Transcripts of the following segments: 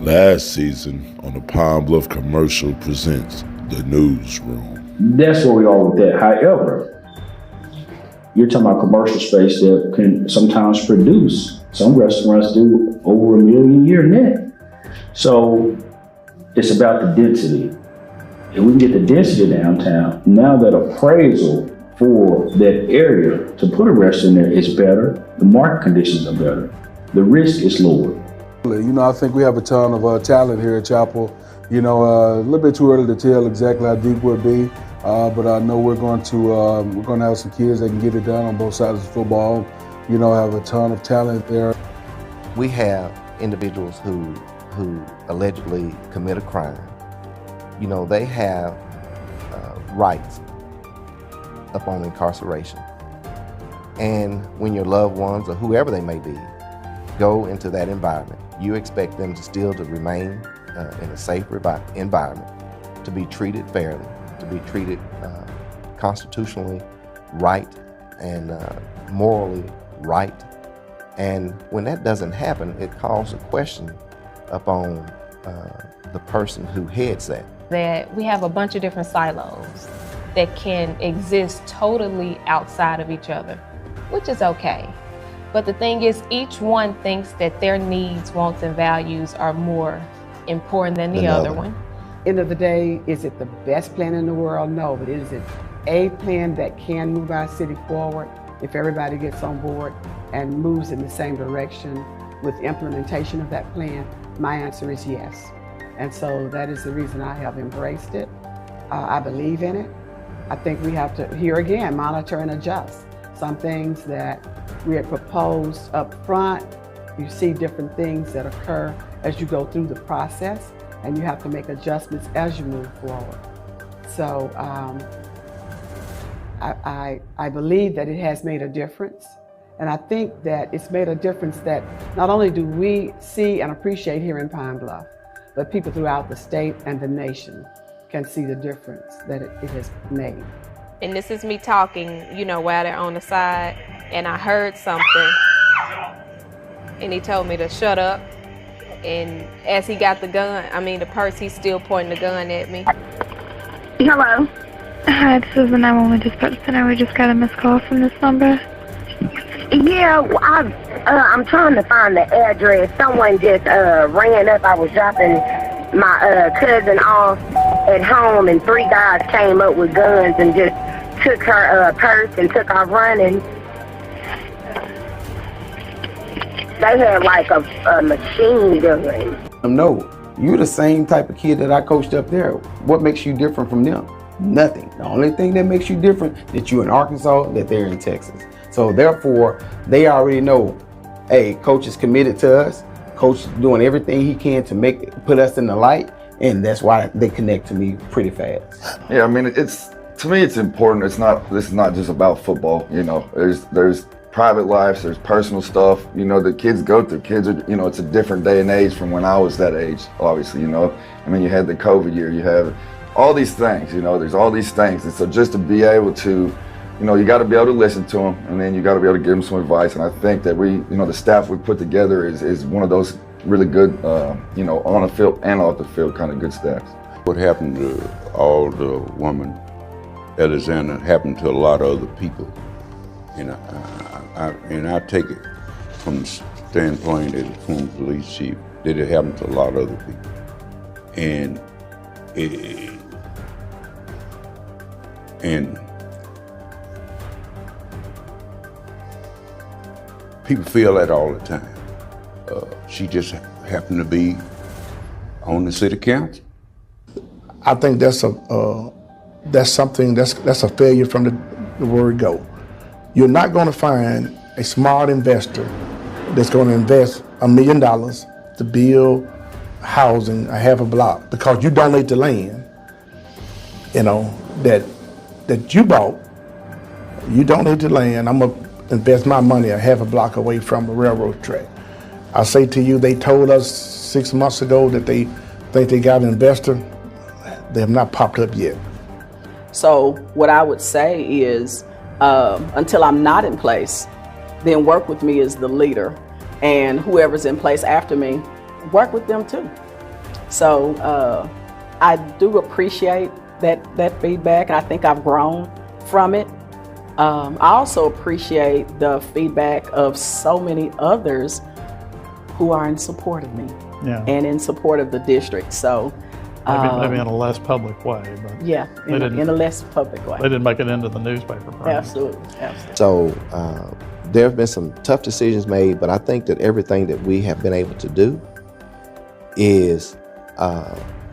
Last season on the Pine Bluff Commercial presents the Newsroom. That's where we are with that. However, you're talking about commercial space that can sometimes produce. Some restaurants do over $1 million a year net. So it's about the density. If we can get the density downtown, now that appraisal for that area to put a restaurant there is better, the market conditions are better, the risk is lower. I think we have a ton of talent here at Chapel. A little bit too early to tell exactly how deep we'll be, but I know we're going to have some kids that can get it done on both sides of the football. Have a ton of talent there. We have individuals who allegedly commit a crime. They have rights upon incarceration. And when your loved ones, or whoever they may be, go into that environment, you expect them to remain in a safe environment, to be treated fairly, to be treated constitutionally right and morally right. And when that doesn't happen, it calls a question upon the person who heads that. That we have a bunch of different silos that can exist totally outside of each other, which is okay. But the thing is, each one thinks that their needs, wants, and values are more important than the other one. End of the day, is it the best plan in the world? No, but is it a plan that can move our city forward if everybody gets on board and moves in the same direction with implementation of that plan? My answer is yes. And so that is the reason I have embraced it. I believe in it. I think we have to, here again, monitor and adjust. Some things that we had proposed up front, you see different things that occur as you go through the process, and you have to make adjustments as you move forward. So I believe that it has made a difference. And I think that it's made a difference that not only do we see and appreciate here in Pine Bluff, but people throughout the state and the nation can see the difference that it has made. And this is me talking, while they're on the side, and I heard something, and he told me to shut up. And as he got the purse, he's still pointing the gun at me. Hello. Hi, this is the 911 dispatch center. We just got a missed call from this number. Yeah, I'm trying to find the address. Someone just ran up. I was dropping my cousin off at home, and 3 guys came up with guns and just took her purse and took off running. They had like a machine gun. No, you're the same type of kid that I coached up there. What makes you different from them? Nothing. The only thing that makes you different is that you're in Arkansas, that they're in Texas. So therefore, they already know, hey, coach is committed to us. Coach is doing everything he can to put us in the light, and that's why they connect to me pretty fast. Yeah, to me it's important. This is not just about football. There's private lives, there's personal stuff, that kids go through. Kids are, it's a different day and age from when I was that age, obviously, you had the COVID year, you have all these things, there's all these things. And so just to be able to, you got to be able to listen to them, and then you got to be able to give them some advice. And I think that the staff we put together is one of those really good, on the field and off the field kind of good staffs. What happened to all the woman, Alexander, happened to a lot of other people. I take it from the standpoint as a former police chief that it happened to a lot of other people. And people feel that all the time. She just happened to be on the city council. I think that's a failure from the word go. You're not going to find a smart investor that's going to invest $1 million to build housing a half a block because you donate the land, that you bought. You donate the land. I'm gonna invest my money a half a block away from a railroad track. I say to you, they told us 6 months ago that they think they got an investor. They have not popped up yet. So what I would say is, until I'm not in place, then work with me as the leader, and whoever's in place after me, work with them too. So I do appreciate that feedback, and I think I've grown from it. I also appreciate the feedback of so many others who are in support of me and in support of the district. So maybe in a less public way, but yeah, in a less public way. They didn't make it into the newspaper. Absolutely. So there have been some tough decisions made, but I think that everything that we have been able to do is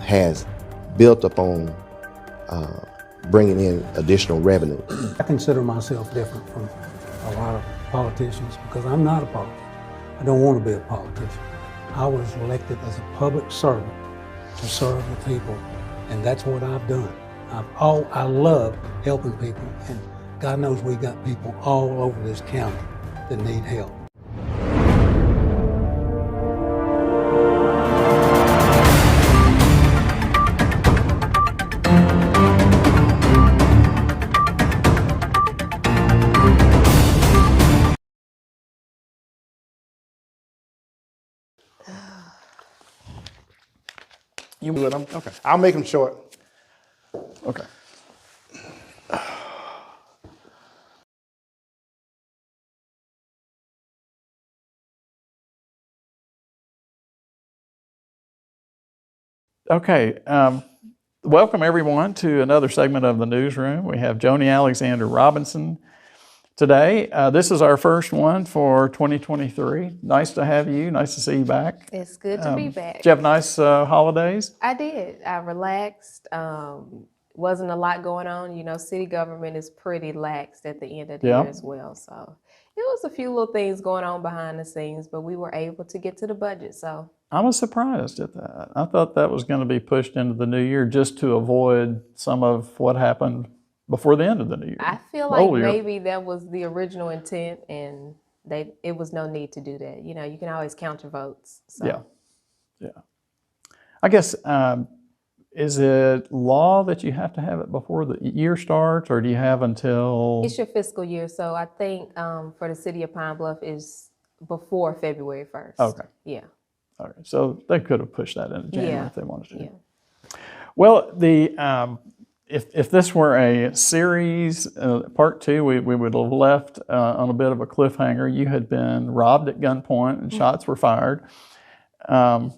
has built upon bringing in additional revenue. I consider myself different from a lot of politicians because I'm not a politician. I don't want to be a politician. I was elected as a public servant to serve the people, and that's what I've done. I love helping people, and God knows we got people all over this county that need help. You with them? Okay. I'll make them short. Okay. Okay. Welcome everyone to another segment of the Newsroom. We have Joni Alexander Robinson today. This is our first one for 2023. Nice to have you. Nice to see you back. It's good to be back. Did you have nice holidays? I did. I relaxed. Wasn't a lot going on. You know, city government is pretty laxed at the end of the year as well. So it was a few little things going on behind the scenes, but we were able to get to the budget. So I was surprised at that. I thought that was going to be pushed into the new year just to avoid some of what happened before the end of the new year. I feel like maybe that was the original intent, and it was no need to do that. You know, you can always count your votes. So. Yeah. I guess, is it law that you have to have it before the year starts, or do you have until? It's your fiscal year, so I think for the city of Pine Bluff is before February 1st. Okay. Yeah. Okay, so they could have pushed that into January if they wanted to. Yeah. Well, if this were a series, part two, we would have left on a bit of a cliffhanger. You had been robbed at gunpoint and shots were fired. And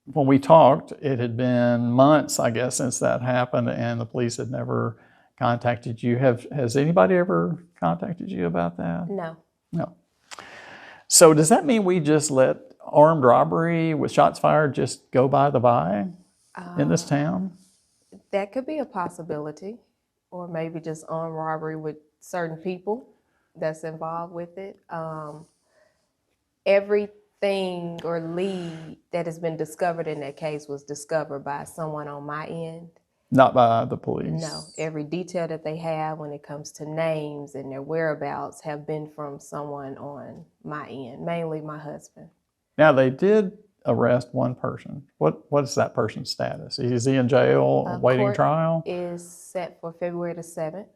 when we talked, it had been months, I guess, since that happened, and the police had never contacted you. Has anybody ever contacted you about that? No. No. So does that mean we just let armed robbery with shots fired just go by the by in this town? That could be a possibility, or maybe just armed robbery with certain people that's involved with it. Everything or lead that has been discovered in that case was discovered by someone on my end. Not by the police? No. Every detail that they have when it comes to names and their whereabouts have been from someone on my end, mainly my husband. Now, they did arrest one person. What is that person's status? Is he in jail awaiting trial? Is set for February the 7th.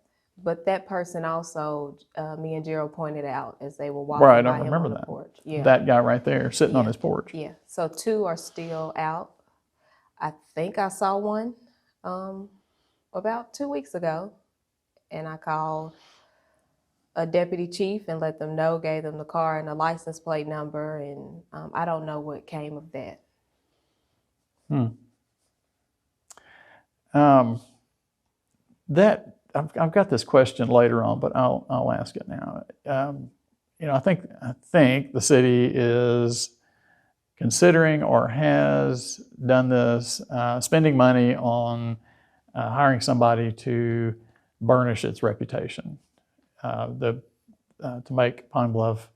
But that person also, me and Gerald pointed out as they were walking by him on the porch. Right, I remember that. Yeah. That guy right there sitting on his porch. Yeah. So 2 are still out. I think I saw one about 2 weeks ago, and I called a deputy chief and let them know, gave them the car and the license plate number, and I don't know what came of that. I've got this question later on, but I'll ask it now. You know, I think the city is considering or has done this, spending money on hiring somebody to burnish its reputation, to make Pine Bluff,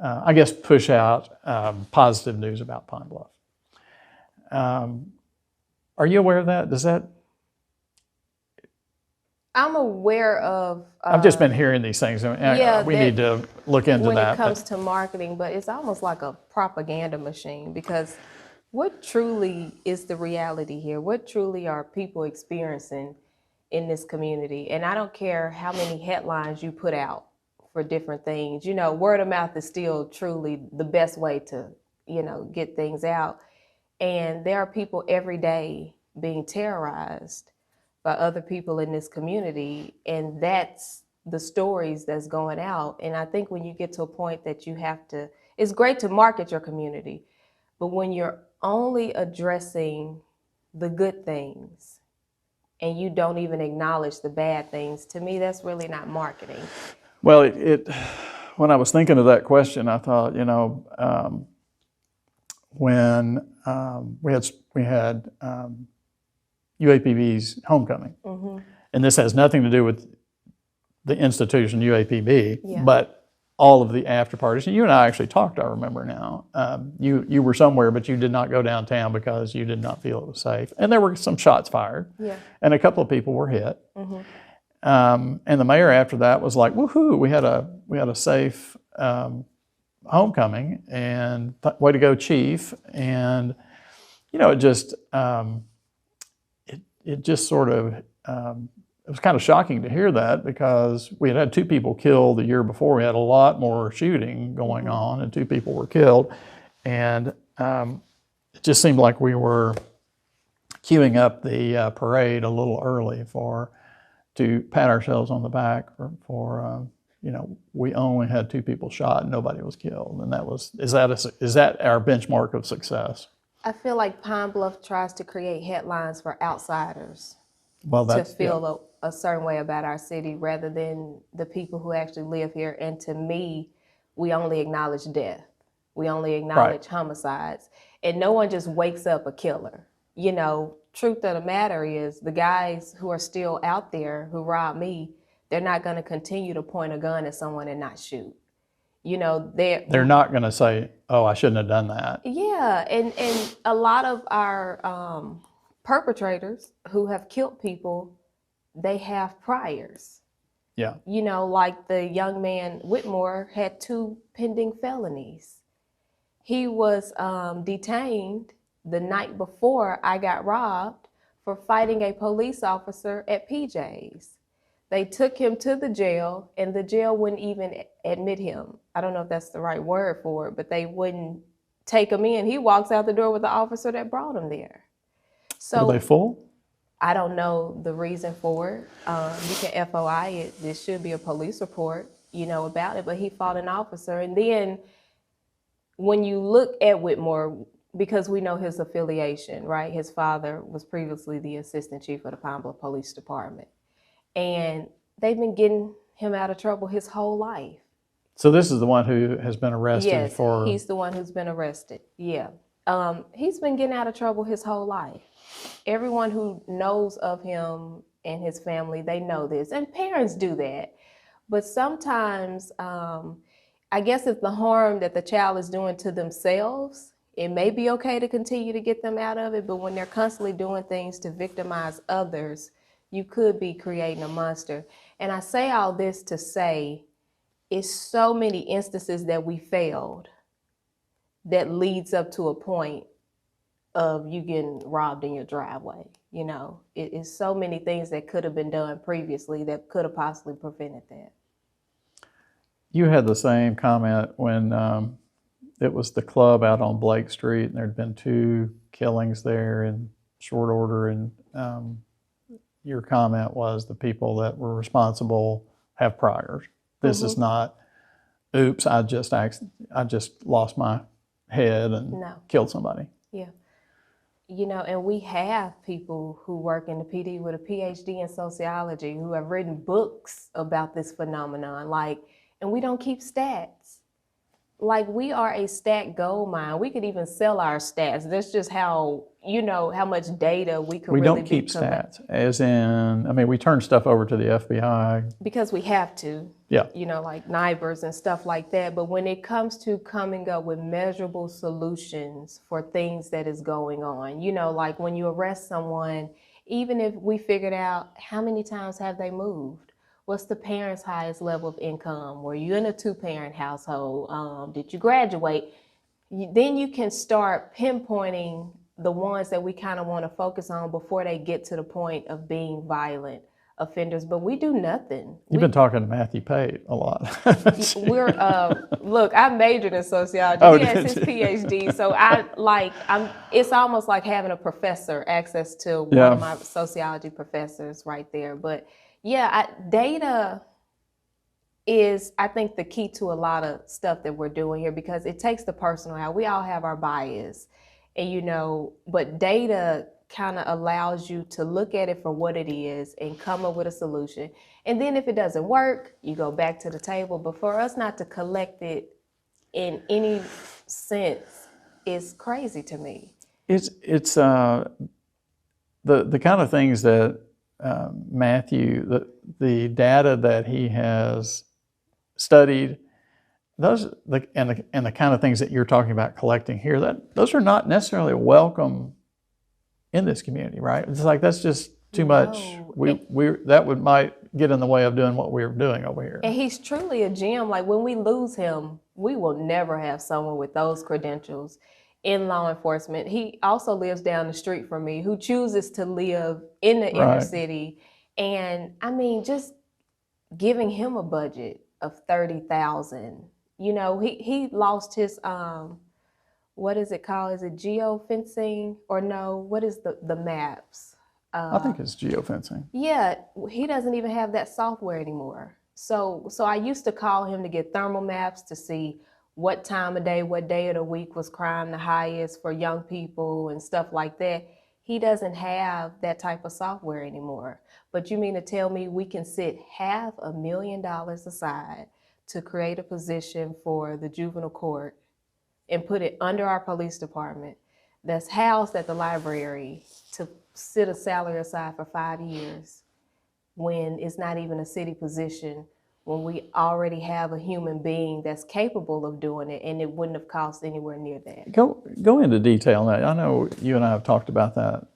I guess, push out positive news about Pine Bluff. Are you aware of that? Does that? I'm aware of. I've just been hearing these things. We need to look into when that. When it comes to marketing, but it's almost like a propaganda machine, because what truly is the reality here? What truly are people experiencing in this community? And I don't care how many headlines you put out for different things. You know, word of mouth is still truly the best way to, get things out. And there are people every day being terrorized by other people in this community, and that's the stories that's going out. And I think when you get to a point that you have to, it's great to market your community, but when you're only addressing the good things and you don't even acknowledge the bad things, to me, that's really not marketing. Well, when I was thinking of that question, I thought, when we had UAPB's homecoming, and this has nothing to do with the institution UAPB, but all of the after parties. And you and I actually talked, I remember now. You were somewhere, but you did not go downtown because you did not feel it was safe. And there were some shots fired, and a couple of people were hit. And the mayor after that was like, woohoo, we had a safe homecoming, and way to go, chief. And it just sort of it was kind of shocking to hear that, because we had 2 people killed the year before. We had a lot more shooting going on, and 2 people were killed, and it just seemed like we were queuing up the parade a little early to pat ourselves on the back for we only had 2 people shot and nobody was killed, and is that our benchmark of success? I feel like Pine Bluff tries to create headlines for outsiders to feel a certain way about our city, rather than the people who actually live here. And to me, we only acknowledge death. We only acknowledge homicides, and no one just wakes up a killer. Truth of the matter is, the guys who are still out there who robbed me, they're not going to continue to point a gun at someone and not shoot. They're not going to say, oh, I shouldn't have done that. Yeah, and a lot of our perpetrators who have killed people, they have priors. Yeah. Like the young man Whitmore had 2 pending felonies. He was detained the night before I got robbed for fighting a police officer at PJ's. They took him to the jail, and the jail wouldn't even admit him. I don't know if that's the right word for it, but they wouldn't take him in. He walks out the door with the officer that brought him there. So were they full? I don't know the reason for it. You can FOI it. There should be a police report, about it. But he fought an officer. And then when you look at Whitmore, because we know his affiliation, right? His father was previously the assistant chief of the Pine Bluff Police Department. And they've been getting him out of trouble his whole life. So this is the one who has been arrested yes, for... he's the one who's been arrested, yeah. He's been getting out of trouble his whole life. Everyone who knows of him and his family, they know this. And parents do that. But sometimes, I guess if the harm that the child is doing to themselves, it may be okay to continue to get them out of it. But when they're constantly doing things to victimize others, you could be creating a monster. And I say all this to say, it's so many instances that we failed that leads up to a point of you getting robbed in your driveway. It is so many things that could have been done previously that could have possibly prevented that. You had the same comment when it was the club out on Blake Street, and there'd been 2 killings there in short order, and your comment was the people that were responsible have priors. This is not, oops, I just lost my head and killed somebody. Yeah. And we have people who work in the PD with a PhD in sociology who have written books about this phenomenon, and we don't keep stats. We are a stat gold mine. We could even sell our stats. That's just how, how much data we could we really don't keep stats, as in, we turn stuff over to the FBI. Because we have to. Yeah. Like NIBRs and stuff like that. But when it comes to coming up with measurable solutions for things that is going on, like when you arrest someone, even if we figured out how many times have they moved? What's the parent's highest level of income? Were you in a 2-parent household? Did you graduate? Then you can start pinpointing the ones that we kind of want to focus on before they get to the point of being violent, offenders, but we do nothing. You've been talking to Matthew Pate a lot. Look, I majored in sociology. Oh, He has his did you? PhD, so it's almost like having a professor, access to one Yeah. of my sociology professors right there. But yeah, data is, I think, the key to a lot of stuff that we're doing here, because it takes the personal out. We all have our bias, and but data kind of allows you to look at it for what it is and come up with a solution. And then if it doesn't work, you go back to the table. But for us not to collect it in any sense is crazy to me. It's the kind of things that Matthew, the data that he has studied, and the kind of things that you're talking about collecting here, those are not necessarily welcome in this community, right? It's like that's just too much. That might get in the way of doing what we're doing over here. And he's truly a gem. Like when we lose him, we will never have someone with those credentials in law enforcement. He also lives down the street from me, who chooses to live in the inner city. And I mean, just giving him a budget of $30,000. He lost his what is it called? Is it geofencing or no? What is the maps? I think it's geofencing. Yeah, he doesn't even have that software anymore. So I used to call him to get thermal maps to see what time of day, what day of the week was crime the highest for young people and stuff like that. He doesn't have that type of software anymore. But you mean to tell me we can set $500,000 aside to create a position for the juvenile court and put it under our police department that's housed at the library to sit a salary aside for 5 years when it's not even a city position, when we already have a human being that's capable of doing it, and it wouldn't have cost anywhere near that. Go into detail now. I know you and I have talked about that.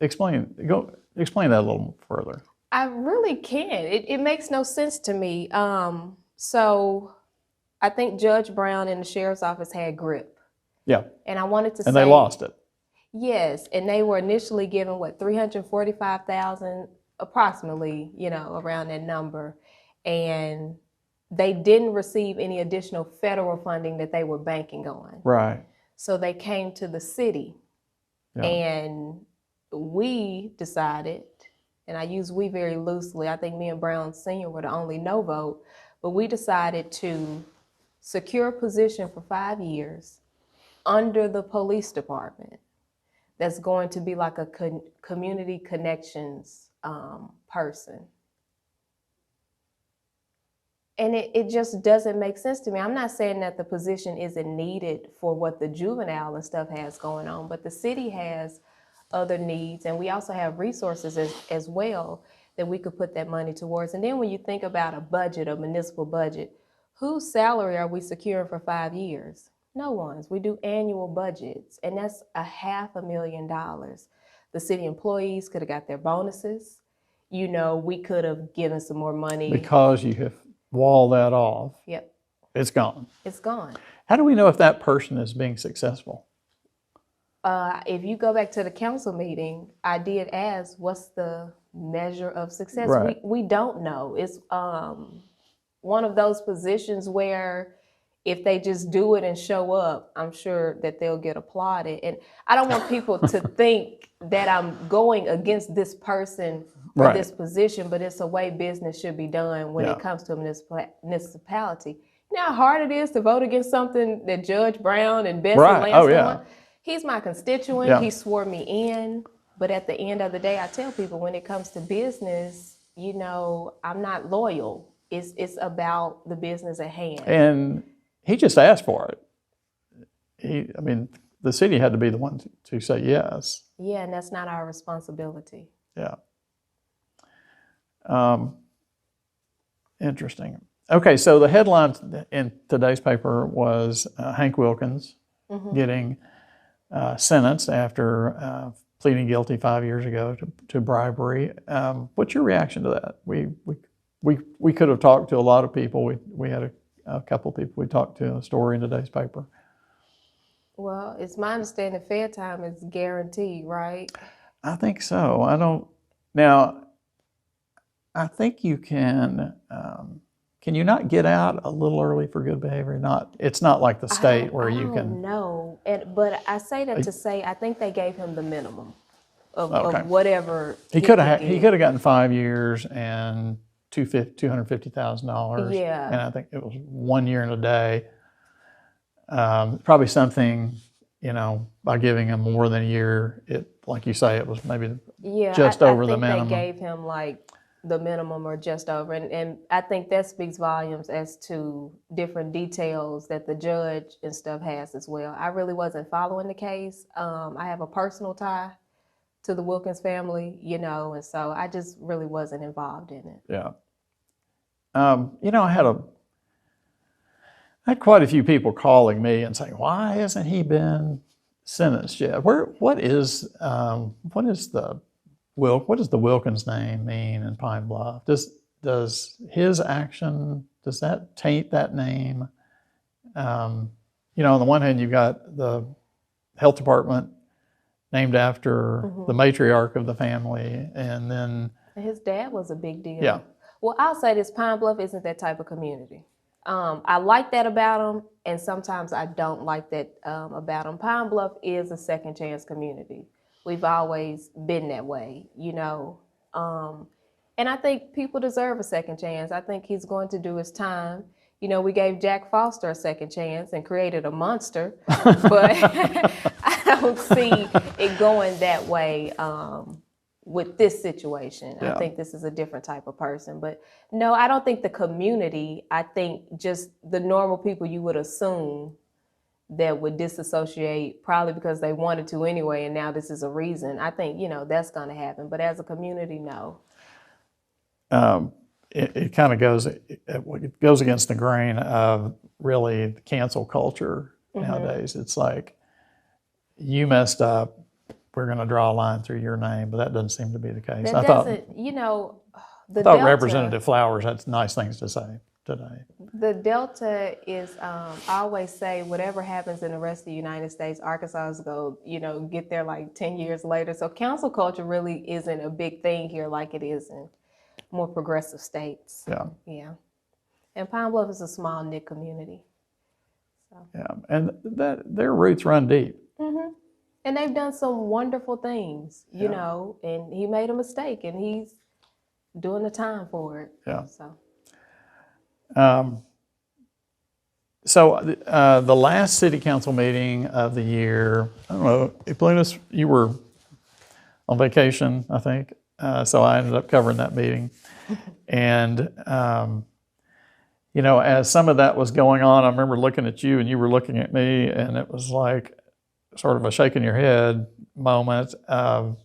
Explain that a little further. I really can't. It makes no sense to me. So I think Judge Brown and the sheriff's office had grip. Yeah. And I wanted to say. And they lost it. Yes, and they were initially given $345,000 approximately, around that number, and they didn't receive any additional federal funding that they were banking on. Right. So they came to the city, and we decided, and I use we very loosely, I think me and Brown Sr. were the only no vote, but we decided to secure a position for 5 years under the police department that's going to be like a community connections person. And it just doesn't make sense to me. I'm not saying that the position isn't needed for what the juvenile and stuff has going on, but the city has other needs, and we also have resources as well that we could put that money towards. And then when you think about a budget, a municipal budget, whose salary are we securing for 5 years? No one's. We do annual budgets, and that's $500,000. The city employees could have got their bonuses. We could have given some more money. Because you have walled that off. Yep. It's gone. It's gone. How do we know if that person is being successful? If you go back to the council meeting, I did ask, what's the measure of success? Right. We don't know. It's one of those positions where if they just do it and show up, I'm sure that they'll get applauded. And I don't want people to think that I'm going against this person for this position, but it's a way business should be done when it comes to a municipality. You know how hard it is to vote against something that Judge Brown and Bessie Lansing won? He's my constituent. Yeah. He swore me in. But at the end of the day, I tell people when it comes to business, I'm not loyal. It's about the business at hand. And he just asked for it. The city had to be the one to say yes. Yeah, and that's not our responsibility. Yeah. Interesting. Okay, so the headline in today's paper was Hank Wilkins getting sentenced after pleading guilty 5 years ago to bribery. What's your reaction to that? We could have talked to a lot of people. We had a couple of people we talked to in a story in today's paper. Well, it's my understanding fair time is guaranteed, right? I think so. I don't. Now, I think you can. Can you not get out a little early for good behavior? It's not like the state where you can. No, but I say that to say I think they gave him the minimum of Okay. whatever He could have gotten 5 years and $250,000. Yeah. And I think it was 1 year and a day. Probably something, by giving him more than a year, like you say, it was maybe just over the minimum. I think they gave him like the minimum or just over. And I think that speaks volumes as to different details that the judge and stuff has as well. I really wasn't following the case. I have a personal tie to the Wilkins family, and so I just really wasn't involved in it. Yeah. I had quite a few people calling me and saying, why hasn't he been sentenced yet? What is the Wilkins name mean in Pine Bluff? Does his action, does that taint that name? On the one hand, you've got the health department named after the matriarch of the family, and then his dad was a big deal. Yeah. Well, I'll say this: Pine Bluff isn't that type of community. I like that about them, and sometimes I don't like that about them. Pine Bluff is a second chance community. We've always been that way, and I think people deserve a second chance. I think he's going to do his time. We gave Jack Foster a second chance and created a monster, but I don't see it going that way with this situation. Yeah. I think this is a different type of person. But no, I don't think the community, I think just the normal people you would assume that would disassociate probably because they wanted to anyway, and now this is a reason. I think, that's going to happen. But as a community, no. It kind of goes against the grain of really the cancel culture nowadays. It's like, you messed up, we're going to draw a line through your name, but that doesn't seem to be the case. I thought Representative Flowers had nice things to say today. The Delta is, I always say, whatever happens in the rest of the United States, Arkansas is going to, get there like 10 years later. So cancel culture really isn't a big thing here like it is in more progressive states. Yeah. Yeah. And Pine Bluff is a small knit community. So. Yeah, and their roots run deep. Mm-hmm. And they've done some wonderful things, and he made a mistake and he's doing the time for it. Yeah. So. The last city council meeting of the year, I don't know, Eplunus, you were on vacation, I think, so I ended up covering that meeting. And, as some of that was going on, I remember looking at you and you were looking at me, and it was like sort of a shaking your head moment of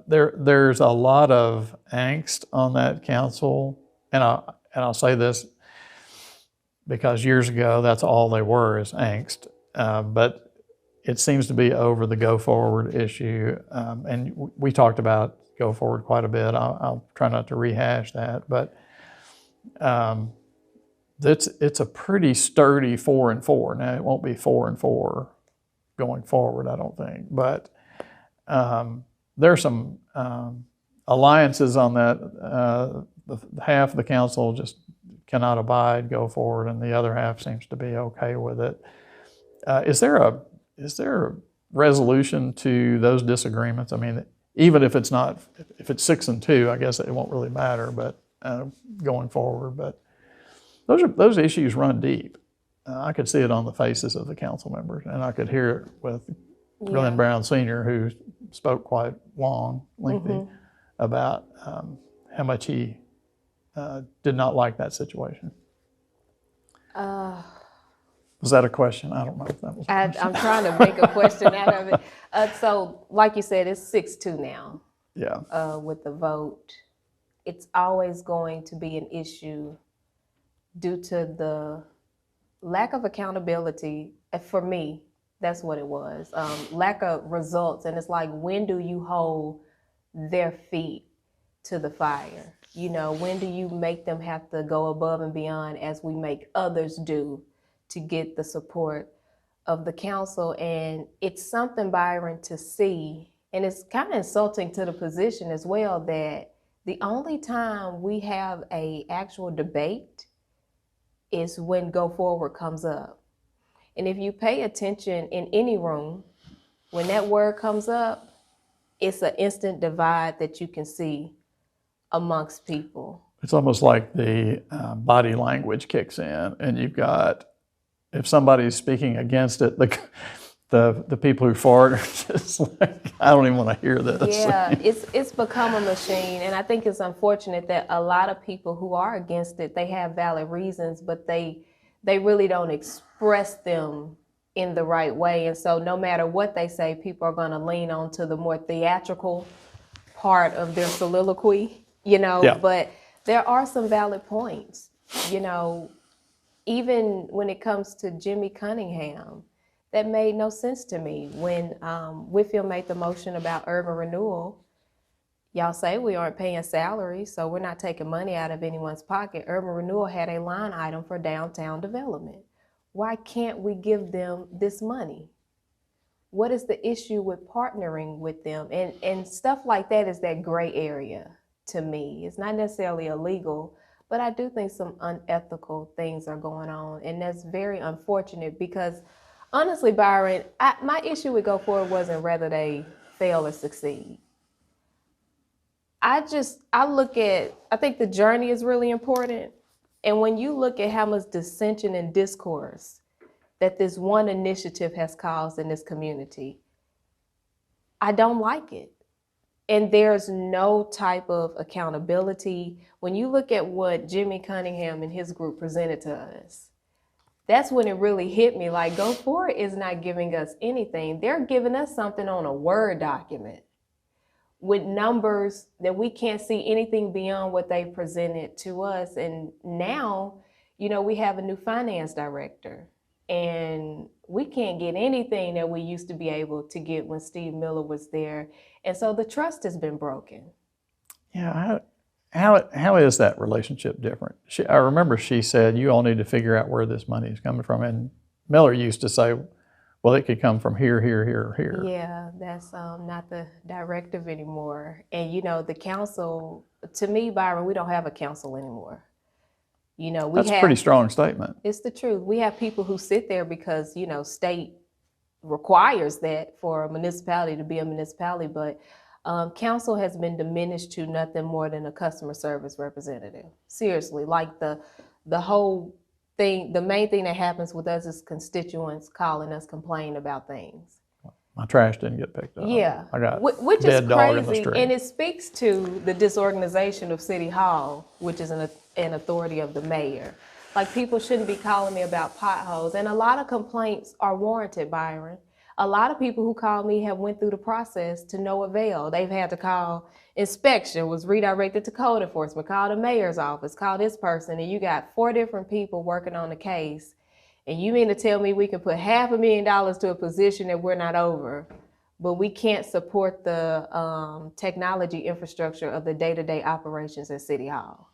there's a lot of angst on that council. And I'll say this because years ago, that's all they were, is angst. But it seems to be over the go forward issue. And we talked about go forward quite a bit. I'll try not to rehash that, but it's a pretty sturdy 4-4. Now, it won't be 4-4 going forward, I don't think, but there's some alliances on that. Half of the council just cannot abide go forward, and the other half seems to be okay with it. Is there a resolution to those disagreements? I mean, even if it's 6-2, I guess it won't really matter, but going forward. But those issues run deep. I could see it on the faces of the council members, and I could hear it with Glenn Brown Sr., who spoke quite lengthy about how much he did not like that situation. Was that a question? I don't know if that was a question. I'm trying to make a question out of it. So, like you said, it's 6-2 now. Yeah. With the vote. It's always going to be an issue due to the lack of accountability. For me, that's what it was. Lack of results. And it's like, when do you hold their feet to the fire? When do you make them have to go above and beyond as we make others do to get the support of the council? And it's something, Byron, to see, and it's kind of insulting to the position as well, that The only time we have a actual debate is when go forward comes up. And if you pay attention in any room, when that word comes up, it's an instant divide that you can see amongst people. It's almost like the body language kicks in, and you've got, if somebody's speaking against it, the people who fart are just like, I don't even want to hear this. Yeah, it's become a machine, and I think it's unfortunate that a lot of people who are against it, they have valid reasons, but they really don't express them in the right way. And so no matter what they say, people are going to lean on to the more theatrical part of their soliloquy, Yeah. But there are some valid points, even when it comes to Jimmy Cunningham. That made no sense to me. When Whitfield made the motion about urban renewal, y'all say we aren't paying salaries, so we're not taking money out of anyone's pocket. Urban renewal had a line item for downtown development. Why can't we give them this money? What is the issue with partnering with them? And stuff like that is that gray area to me. It's not necessarily illegal, but I do think some unethical things are going on, and that's very unfortunate because honestly, Byron, my issue with Go Forward wasn't whether they fail or succeed. I think the journey is really important. And when you look at how much dissension and discourse that this one initiative has caused in this community, I don't like it. And there's no type of accountability. When you look at what Jimmy Cunningham and his group presented to us, that's when it really hit me. Like, Go Forward is not giving us anything. They're giving us something on a Word document with numbers that we can't see anything beyond what they presented to us. And now, we have a new finance director, and we can't get anything that we used to be able to get when Steve Miller was there. And so the trust has been broken. Yeah, how is that relationship different? I remember she said, you all need to figure out where this money is coming from. And Miller used to say, well, it could come from here, here, here, here. Yeah, that's not the directive anymore. And, the council, to me, Byron, we don't have a council anymore. That's a pretty strong statement. It's the truth. We have people who sit there because, state requires that for a municipality to be a municipality, but council has been diminished to nothing more than a customer service representative. Seriously, like the whole thing, the main thing that happens with us is constituents calling us, complaining about things. My trash didn't get picked up. Yeah, I got which dead is dog in the crazy, street. and it speaks to the disorganization of City Hall, which is an authority of the mayor. Like, people shouldn't be calling me about potholes, and a lot of complaints are warranted, Byron. A lot of people who call me have went through the process to no avail. They've had to call inspection, was redirected to code enforcement, call the mayor's office, call this person, and you got 4 different people working on the case. And you mean to tell me we can put $500,000 to a position that we're not over, but we can't support the technology infrastructure of the day-to-day operations at City Hall?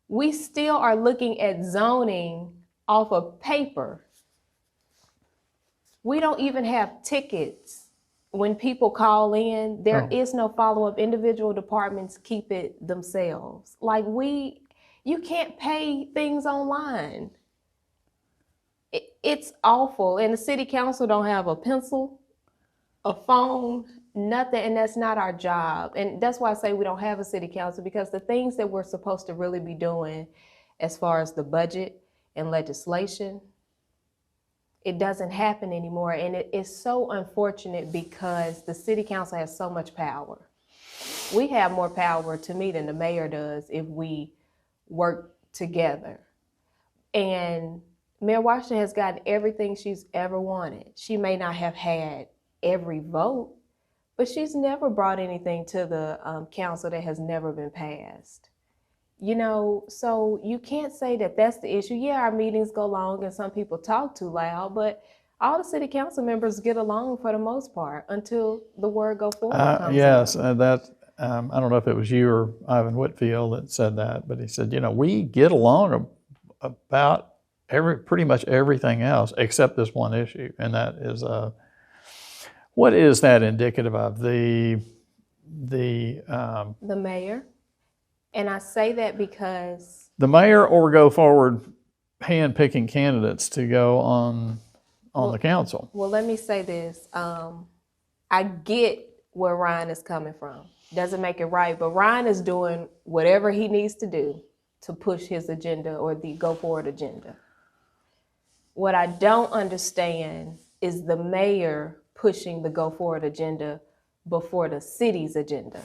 We still are looking at zoning off of paper. We don't even have tickets. When people call in, there is no follow-up. Individual departments keep it themselves. Like, you can't pay things online. It's awful. And the city council don't have a pencil, a phone, nothing, and that's not our job. And that's why I say we don't have a city council, because the things that we're supposed to really be doing as far as the budget and legislation, it doesn't happen anymore. And it is so unfortunate because the city council has so much power. We have more power, to me, than the mayor does if we work together. And Mayor Washington has gotten everything she's ever wanted. She may not have had every vote, but she's never brought anything to the council that has never been passed. So you can't say that that's the issue. Yeah, our meetings go long and some people talk too loud, but all the city council members get along for the most part until the word go forward comes yes, up. I don't know if it was you or Ivan Whitfield that said that, but he said, we get along about pretty much everything else except this one issue, and that is what is that indicative of? The mayor. And I say that because the mayor or go forward hand-picking candidates to go on the council. Well, let me say this. I get where Ryan is coming from. Doesn't make it right, but Ryan is doing whatever he needs to do to push his agenda or the go forward agenda. What I don't understand is the mayor pushing the go forward agenda before the city's agenda.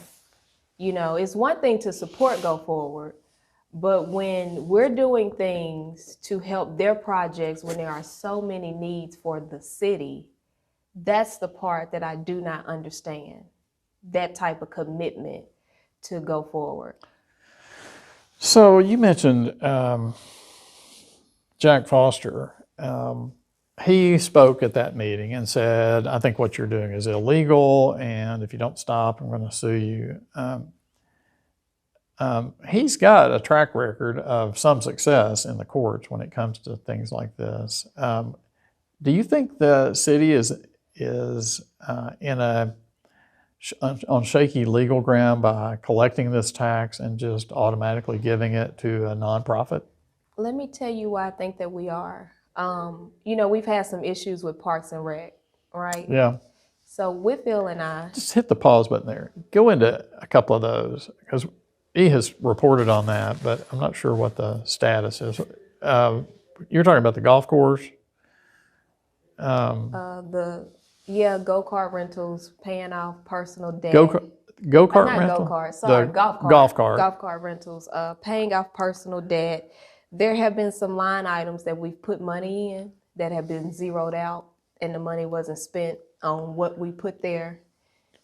You know, it's one thing to support go forward, but when we're doing things to help their projects, when there are so many needs for the city, that's the part that I do not understand, that type of commitment to go forward. So you mentioned Jack Foster. He spoke at that meeting and said, I think what you're doing is illegal, and if you don't stop, I'm going to sue you. He's got a track record of some success in the courts when it comes to things like this. Do you think the city is on shaky legal ground by collecting this tax and just automatically giving it to a nonprofit? Let me tell you why I think that we are. You know, we've had some issues with Parks and Rec, right? Yeah. So Whitfield and I... Just hit the pause button there. Go into a couple of those, because he has reported on that, but I'm not sure what the status is. You're talking about the golf course? Go-kart rentals, paying off personal debt. Go-kart rental? Golf cart. Golf cart. Golf cart rentals, paying off personal debt. There have been some line items that we've put money in that have been zeroed out, and the money wasn't spent on what we put there.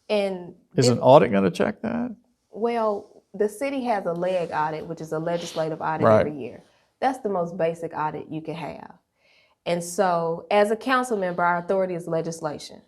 And is an audit going to check that? Well, the city has a LEG audit, which is a legislative audit every year. That's the most basic audit you can have. And so as a council member, our authority is legislation.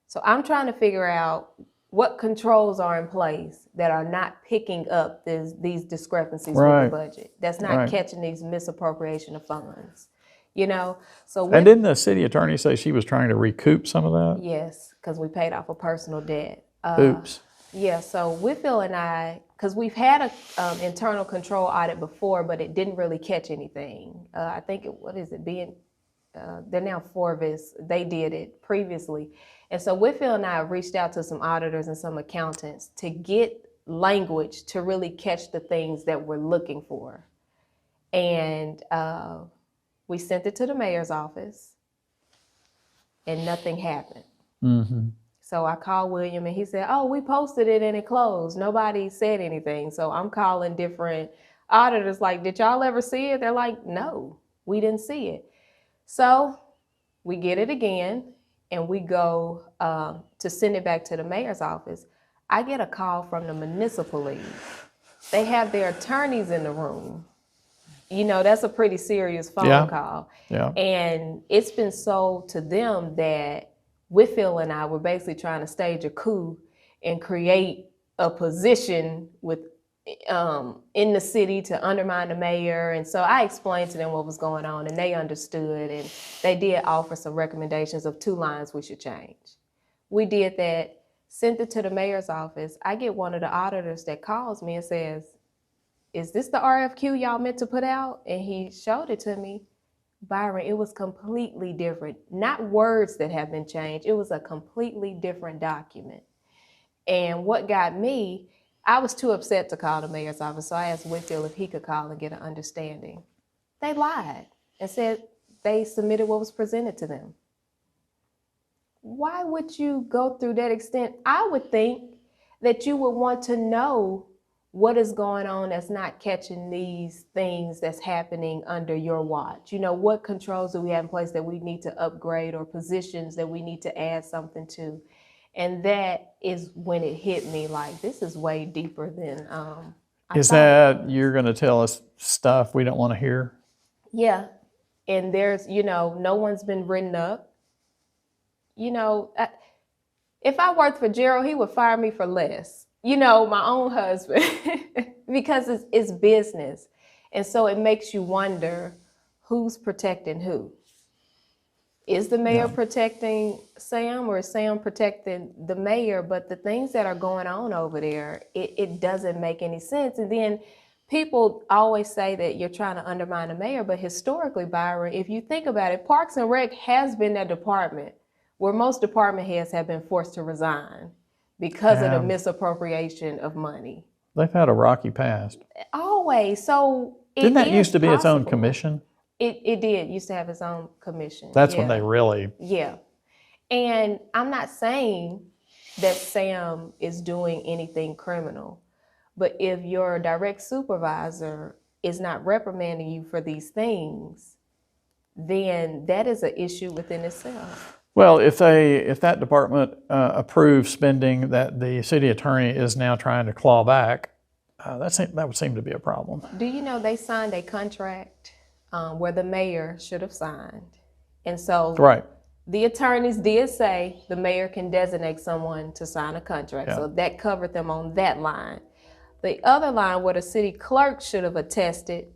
So I'm trying to figure out what controls are in place that are not picking up these discrepancies with the budget, that's not catching these misappropriation of funds, you know? So and didn't the city attorney say she was trying to recoup some of that? Yes, because we paid off a personal debt. Oops. Yeah, so Whitfield and I, because we've had an internal control audit before, but it didn't really catch anything. I think, they're now Forvis, they did it previously. And so Whitfield and I reached out to some auditors and some accountants to get language to really catch the things that we're looking for. And we sent it to the mayor's office and nothing happened. Mm-hmm. So I called William and he said, oh, we posted it and it closed. Nobody said anything. So I'm calling different auditors like, did y'all ever see it? They're like, no, we didn't see it. So we get it again and we go to send it back to the mayor's office. I get a call from the municipal league. They have their attorneys in the room. You know, that's a pretty serious phone call. Yeah. And it's been sold to them that Whitfield and I were basically trying to stage a coup and create a position with in the city to undermine the mayor. And so I explained to them what was going on and they understood, and they did offer some recommendations of 2 lines we should change. We did that, sent it to the mayor's office. I get one of the auditors that calls me and says, is this the RFQ y'all meant to put out? And he showed it to me. Byron, it was completely different. Not words that have been changed. It was a completely different document. And what got me, I was too upset to call the mayor's office, so I asked Whitfield if he could call and get an understanding. They lied and said they submitted what was presented to them. Why would you go through that extent? I would think that you would want to know what is going on that's not catching these things that's happening under your watch. You know, what controls do we have in place that we need to upgrade, or positions that we need to add something to? And that is when it hit me, like, this is way deeper than Is that you're going to tell us stuff we don't want to hear? Yeah. And there's, you know, no one's been written up. You know, if I worked for Gerald, he would fire me for less. You know, my own husband, because it's business. And so it makes you wonder who's protecting who. Is the mayor protecting Sam, or is Sam protecting the mayor? But the things that are going on over there, it doesn't make any sense. And then people always say that you're trying to undermine the mayor, but historically, Byron, if you think about it, Parks and Rec has been that department where most department heads have been forced to resign because of the misappropriation of money. They've had a rocky past. Always. So didn't that used to be its own commission? It did used to have its own commission. That's when they really. Yeah. And I'm not saying that Sam is doing anything criminal, but if your direct supervisor is not reprimanding you for these things, then that is an issue within itself. Well, if that department approves spending that the city attorney is now trying to claw back, that would seem to be a problem. Do you know they signed a contract where the mayor should have signed? And so the attorneys did say the mayor can designate someone to sign a contract. So that covered them on that line. The other line where the city clerk should have attested,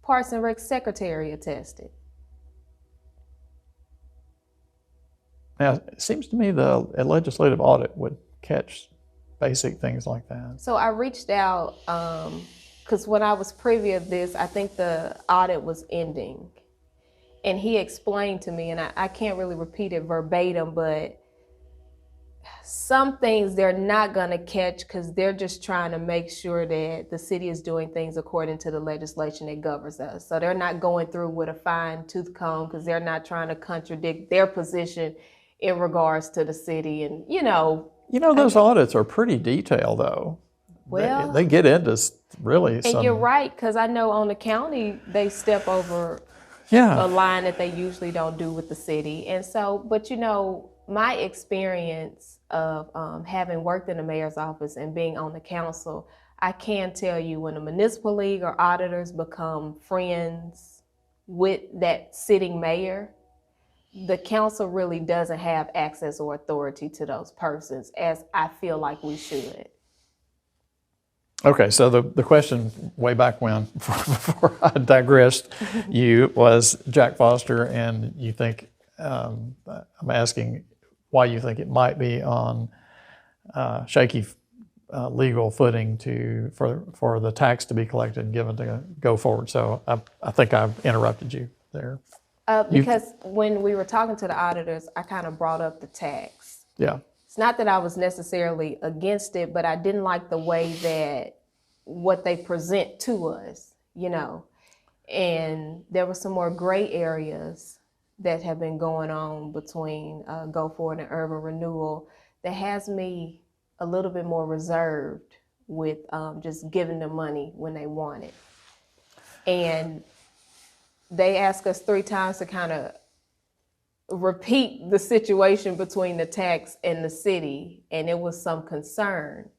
Parks and Rec secretary attested. Now, it seems to me a legislative audit would catch basic things like that. So I reached out, because when I was privy of this, I think the audit was ending. And he explained to me, and I can't really repeat it verbatim, but some things they're not gonna catch because they're just trying to make sure that the city is doing things according to the legislation that governs us. So they're not going through with a fine tooth comb because they're not trying to contradict their position in regards to the city. And those audits are pretty detailed, though. Well, they get into really and you're right, because I know on the county they step over a line that they usually don't do with the city. And so, but my experience of having worked in the mayor's office and being on the council, I can tell you when the municipal league or auditors become friends with that sitting mayor, the council really doesn't have access or authority to those persons, as I feel like we should. Okay, so the question way back when, before I digressed, was Jack Foster, and you think, I'm asking why you think it might be on shaky legal footing for the tax to be collected and given to go forward. So I think I've interrupted you there. Because when we were talking to the auditors, I kind of brought up the tax. Yeah. It's not that I was necessarily against it, but I didn't like the way that what they present to us, and there were some more gray areas that have been going on between Go Forward and Urban Renewal that has me a little bit more reserved with just giving them money when they want it. And they asked us 3 times to kind of repeat the situation between the tax and the city, and it was some concern.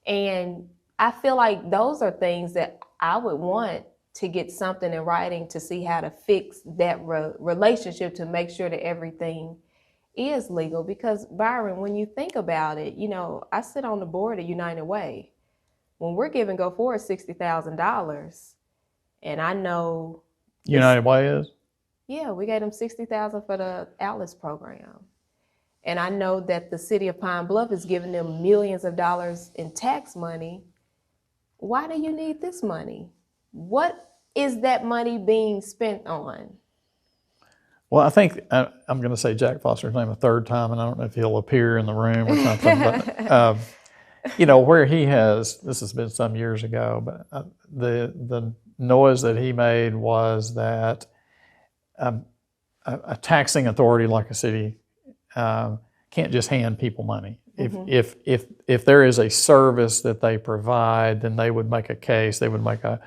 And I feel like those are things that I would want to get something in writing to see how to fix that relationship to make sure that everything is legal. Because Byron, when you think about it, I sit on the board at United Way. When we're giving Go Forward $60,000, and I know United Way is? Yeah, we gave them $60,000 for the Atlas program. And I know that the city of Pine Bluff is giving them millions of dollars in tax money. Why do you need this money? What is that money being spent on? Well, I think I'm going to say Jack Foster's name a third time, and I don't know if he'll appear in the room or something. But where he has, this has been some years ago, but the noise that he made was that a taxing authority like a city can't just hand people money. If there is a service that they provide, then they would make a case. They would make a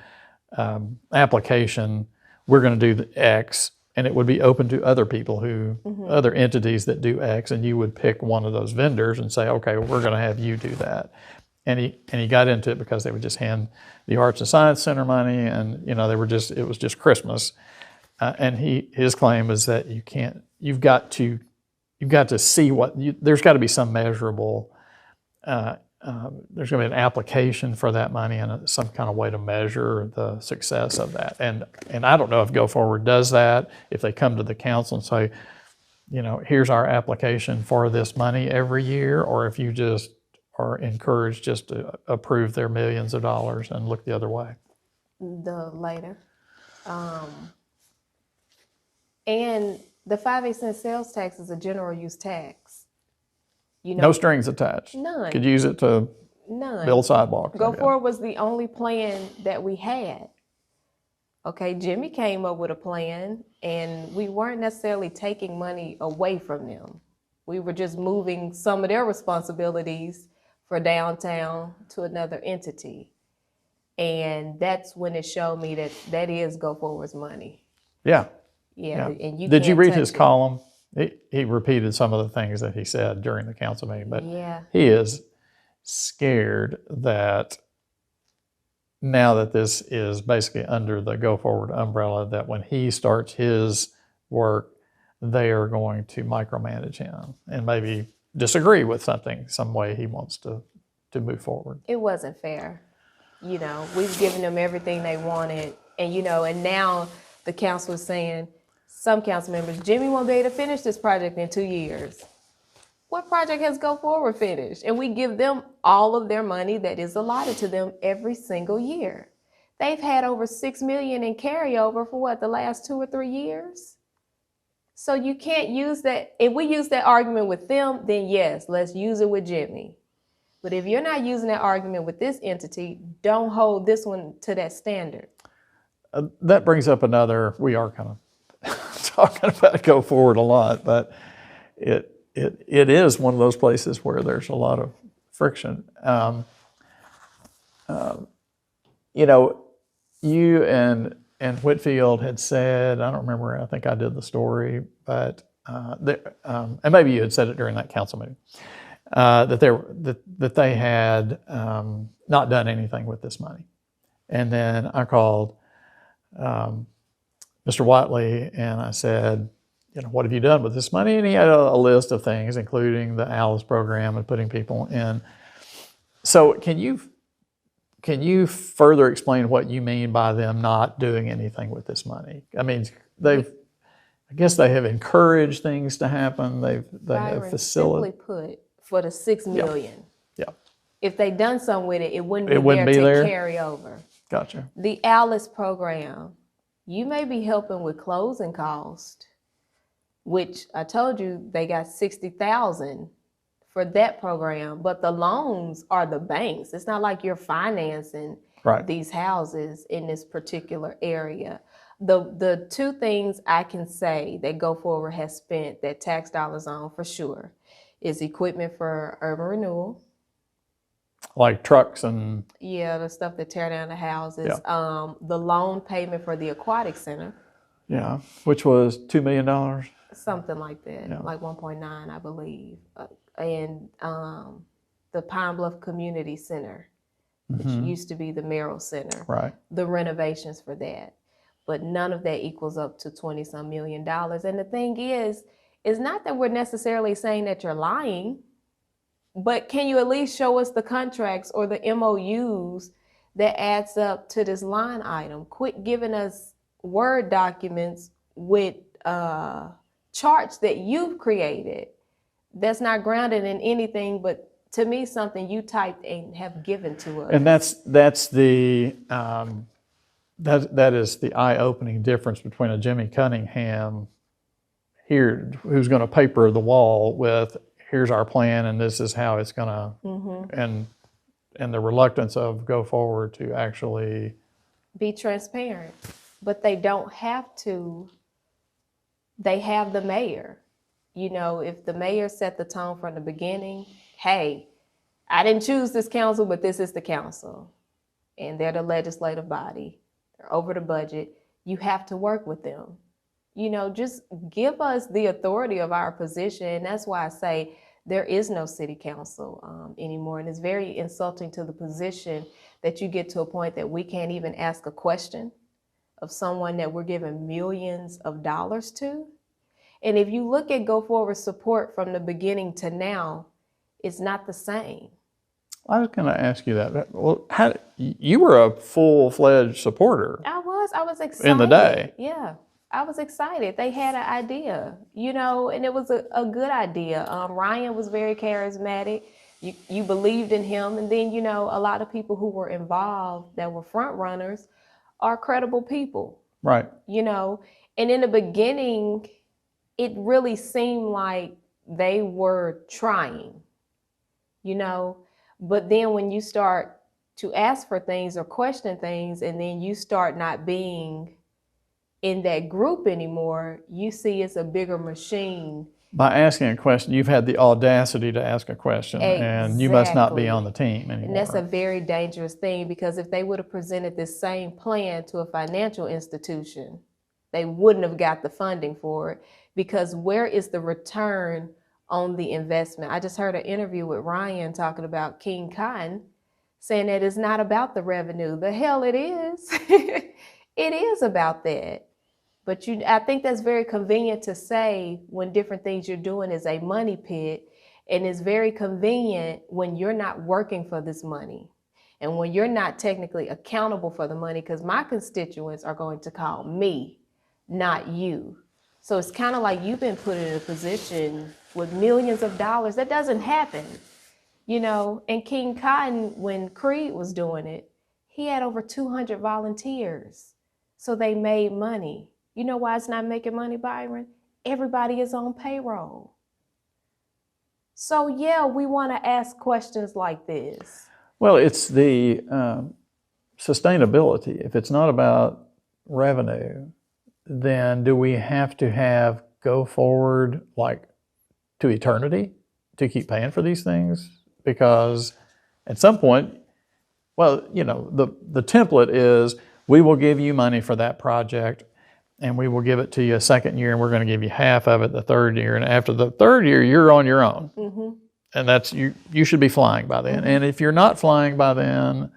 application. We're going to do the X, and it would be open to other people other entities that do X, and you would pick one of those vendors and say, okay, we're going to have you do that. And he got into it because they would just hand the Arts and Science Center money, and it was just Christmas. And his claim is that you've got to see there's got to be some measurable. There's going to be an application for that money and some kind of way to measure the success of that. And I don't know if Go Forward does that. If they come to the council and say, here's our application for this money every year, or if you just are encouraged just to approve their millions of dollars and look the other way? The later. And the 5/8 sales tax is a general use tax. No strings attached. None. Could use it to None. build sidewalks. Go Forward was the only plan that we had. Okay, Jimmy came up with a plan, and we weren't necessarily taking money away from them. We were just moving some of their responsibilities for downtown to another entity. And that's when it showed me that is Go Forward's money. Yeah. Yeah. And Did you can't read touch his it. column? He repeated some of the things that he said during the council meeting, but Yeah. he is scared that now that this is basically under the Go Forward umbrella, that when he starts his work, they are going to micromanage him and maybe disagree with some way he wants to move forward. It wasn't fair. We've given them everything they wanted. And now the council is saying, some council members, Jimmy won't be able to finish this project in 2 years. What project has Go Forward finished? And we give them all of their money that is allotted to them every single year. They've had over $6 million in carryover for the last 2 or 3 years? So you can't use that. If we use that argument with them, then yes, let's use it with Jimmy. But if you're not using that argument with this entity, don't hold this one to that standard. That brings up we are kind of talking about Go Forward a lot, but it is one of those places where there's a lot of friction. You and Whitfield had said, I don't remember, I think I did the story, but and maybe you had said it during that council meeting, that they had not done anything with this money. And then I called Mr. Whiteley and I said, what have you done with this money? And he had a list of things, including the ALICE program and putting people in. So can you further explain what you mean by them not doing anything with this money? I mean, I guess they have encouraged things to happen. They have facilitated. Simply put, for the $6 million. Yeah. If they'd done something with it, it wouldn't be there to carry over. Gotcha. The ALICE program, you may be helping with closing costs, which I told you they got $60,000 for that program, but the loans are the banks. It's not like you're financing these houses in this particular area. The two things I can say that Go Forward has spent that tax dollars on for sure is equipment for urban renewal. Like trucks and... Yeah, the stuff that tear down the houses. Yeah. The loan payment for the aquatic center. Yeah, which was $2 million? Something like that, like 1.9, I believe. And the Pine Bluff Community Center, which used to be the Merrill Center. Right. The renovations for that. But none of that equals up to $20-some million. And the thing is, it's not that we're necessarily saying that you're lying, but can you at least show us the contracts or the MOUs that adds up to this line item? Quit giving us Word documents with charts that you've created that's not grounded in anything but, to me, something you typed and have given to us. And that's the that is the eye-opening difference between a Jimmy Cunningham here who's going to paper the wall with here's our plan and this is how it's going to and the reluctance of Go Forward to actually be transparent. But they don't have to. They have the mayor. If the mayor set the tone from the beginning, hey, I didn't choose this council, but this is the council. And they're the legislative body. They're over the budget. You have to work with them. Just give us the authority of our position. And that's why I say there is no city council anymore. And it's very insulting to the position that you get to a point that we can't even ask a question of someone that we're giving millions of dollars to. And if you look at Go Forward support from the beginning to now, it's not the same. I was going to ask you that. Well, you were a full-fledged supporter. I was excited. In the day. Yeah. I was excited. They had an idea, and it was a good idea. Ryan was very charismatic. You believed in him. And then, a lot of people who were involved that were front runners are credible people. Right. And in the beginning, it really seemed like they were trying, but then when you start to ask for things or question things, and then you start not being in that group anymore, you see it's a bigger machine. By asking a question, you've had the audacity to ask a question, and you must not be on the team anymore. And that's a very dangerous thing, because if they would have presented this same plan to a financial institution, they wouldn't have got the funding for it, because where is the return on the investment? I just heard an interview with Ryan talking about King Cotton, saying that it's not about the revenue. The hell it is. It is about that. But I think that's very convenient to say when different things you're doing is a money pit, and it's very convenient when you're not working for this money and when you're not technically accountable for the money, because my constituents are going to call me, not you. So it's kind of like you've been put in a position with millions of dollars. That doesn't happen, And King Cotton, when Creed was doing it, he had over 200 volunteers. So they made money. You know why it's not making money, Byron? Everybody is on payroll. So yeah, we want to ask questions like this. Well, it's the sustainability. If it's not about revenue, then do we have to have go forward like to eternity to keep paying for these things? Because at some point, the template is we will give you money for that project, and we will give it to you a second year, and we're going to give you half of it the third year. And after the third year, you're on your own. Mm-hmm. And that's you should be flying by then. Mm-hmm. And if you're not flying by then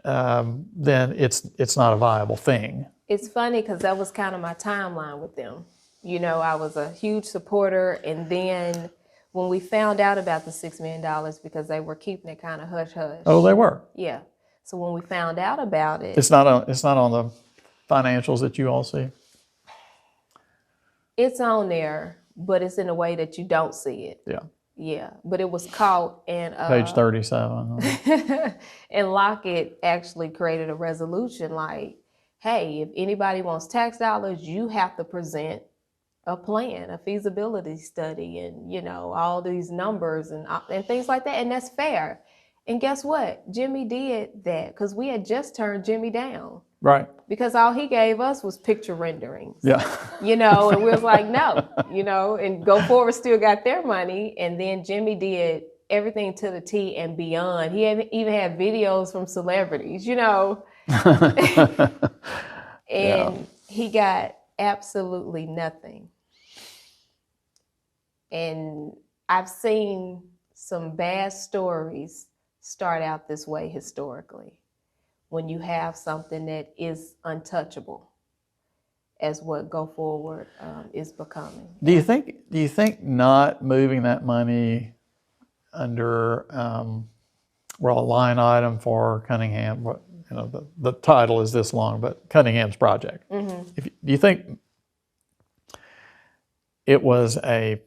it's not a viable thing. It's funny because that was kind of my timeline with them. I was a huge supporter, and then when we found out about the $6 million, because they were keeping it kind of hush-hush. Oh, they were? Yeah. So when we found out about it. It's not on the financials that you all see? It's on there, but it's in a way that you don't see it. Yeah. Yeah, but it was caught in page 37. And Lockett actually created a resolution like, hey, if anybody wants tax dollars, you have to present a plan, a feasibility study, and all these numbers and things like that, and that's fair. And guess what? Jimmy did that because we had just turned Jimmy down. Right. Because all he gave us was picture renderings. Yeah. And we was like, no, and Go Forward still got their money. And then Jimmy did everything to the T and beyond. He even had videos from celebrities, And he got absolutely nothing. And I've seen some bad stories start out this way historically, when you have something that is untouchable, as what Go Forward is becoming. Do you think not moving that money under a line item for Cunningham, the title is this long, but Cunningham's project. Mm-hmm. Do you think it was a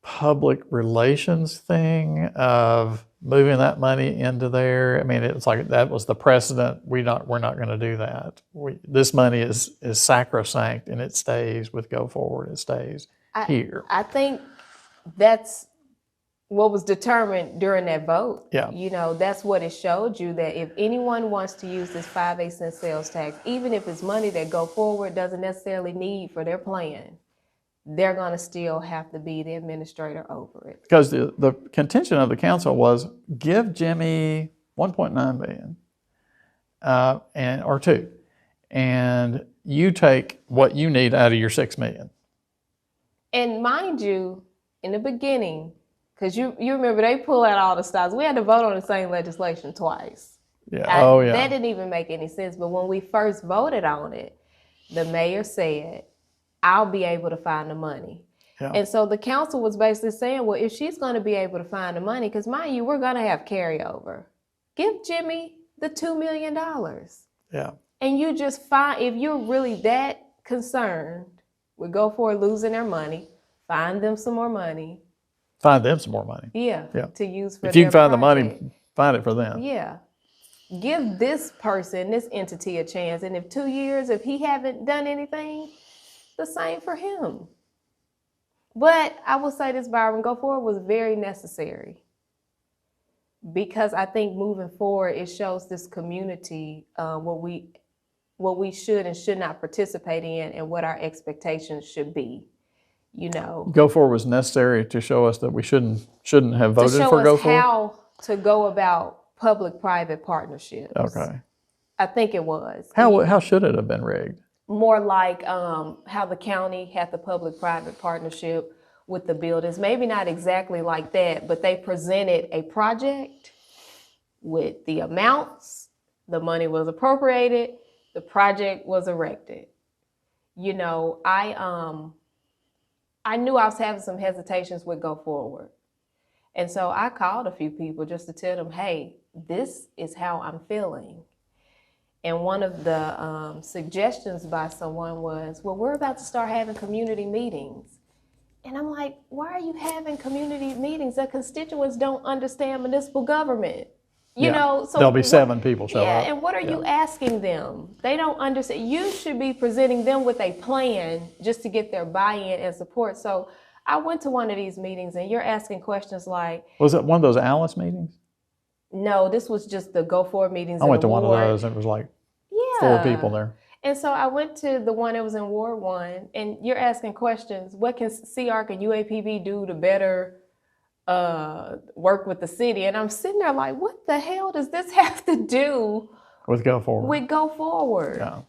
public relations thing of moving that money into there? I mean, it's like that was the precedent. We're not going to do that. This money is sacrosanct, and it stays with Go Forward. It stays here. I think that's what was determined during that vote. Yeah. That's what it showed you, that if anyone wants to use this 5/8 cent sales tax, even if it's money that Go Forward doesn't necessarily need for their plan, they're going to still have to be the administrator over it. Because the contention of the council was give Jimmy $1.9 billion or $2 billion, and you take what you need out of your $6 million. And mind you, in the beginning, because you remember they pull out all the stops. We had to vote on the same legislation twice. Yeah. That didn't even make any sense. But when we first voted on it, the mayor said, I'll be able to find the money. Yeah. And so the council was basically saying, well, if she's going to be able to find the money, because mind you, we're going to have carryover, give Jimmy the $2 million. Yeah. And you just find, if you're really that concerned with Go Forward losing their money, find them some more money. Find them some more money. Yeah, Yeah. to use for If you can their find the project. money, find it for them. Yeah. Give this person, this entity a chance. And if 2 years, if he haven't done anything, the same for him. But I will say this, Byron, Go Forward was very necessary. Because I think moving forward, it shows this community what we should and should not participate in and what our expectations should be. You know, Go Forward was necessary to show us that we shouldn't have voted to show for Go us Forward. how to go about public-private partnerships. Okay. I think it was. How should it have been rigged? More like how the county had the public-private partnership with the buildings. Maybe not exactly like that, but they presented a project with the amounts, the money was appropriated, the project was erected. You know, I knew I was having some hesitations with Go Forward. And so I called a few people just to tell them, hey, this is how I'm feeling. And one of the suggestions by someone was, well, we're about to start having community meetings. And I'm like, why are you having community meetings? The constituents don't understand municipal government. You know, so there'll be 7 people show up. Yeah, and what are you asking them? They don't understand. You should be presenting them with a plan just to get their buy-in and support. So I went to one of these meetings and you're asking questions like... Was it one of those Alice meetings? No, this was just the Go Forward meetings. I went to one of Ward. those and it was like 4 people there. And so I went to the one that was in Ward 1 and you're asking questions. What can CARC and UAPB do to better work with the city? And I'm sitting there like, what the hell does this have to do with Go Forward? With Go Forward. Yeah.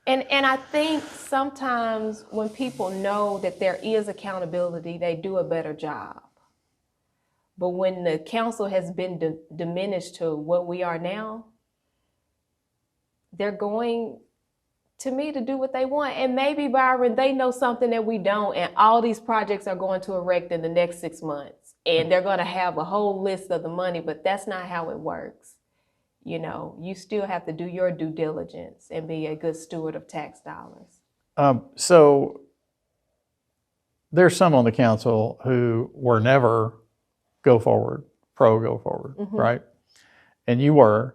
And I think sometimes when people know that there is accountability, they do a better job. But when the council has been diminished to what we are now, they're going to me to do what they want. And maybe, Byron, they know something that we don't, and all these projects are going to erect in the next 6 months. And they're going to have a whole list of the money, but that's not how it works. You know, you still have to do your due diligence and be a good steward of tax dollars. So there's some on the council who were never Go Forward, pro Go Forward, right? And you were.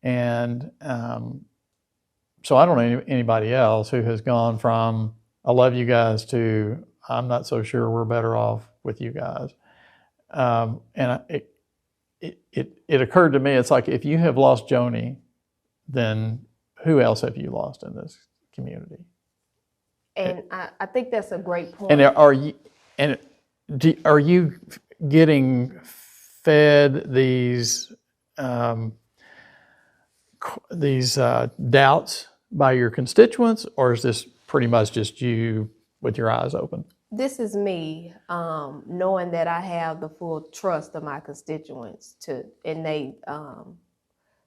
And so I don't know anybody else who has gone from, I love you guys, to I'm not so sure we're better off with you guys. And it occurred to me, it's like, if you have lost Joni, then who else have you lost in this community? And I think that's a great point. And are you getting fed these doubts by your constituents, or is this pretty much just you with your eyes open? This is me knowing that I have the full trust of my constituents and they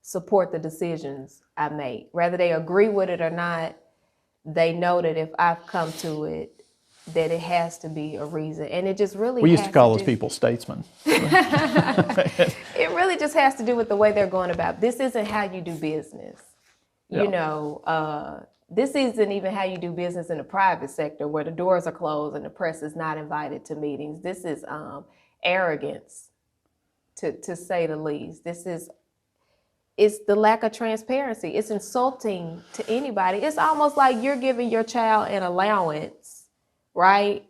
support the decisions I make. Whether they agree with it or not, they know that if I've come to it, that it has to be a reason. And it just really We used to call those people statesmen. It really just has to do with the way they're going about. This isn't how you do business. You know, this isn't even how you do business in the private sector where the doors are closed and the press is not invited to meetings. This is arrogance, to say the least. It's the lack of transparency. It's insulting to anybody. It's almost like you're giving your child an allowance, right?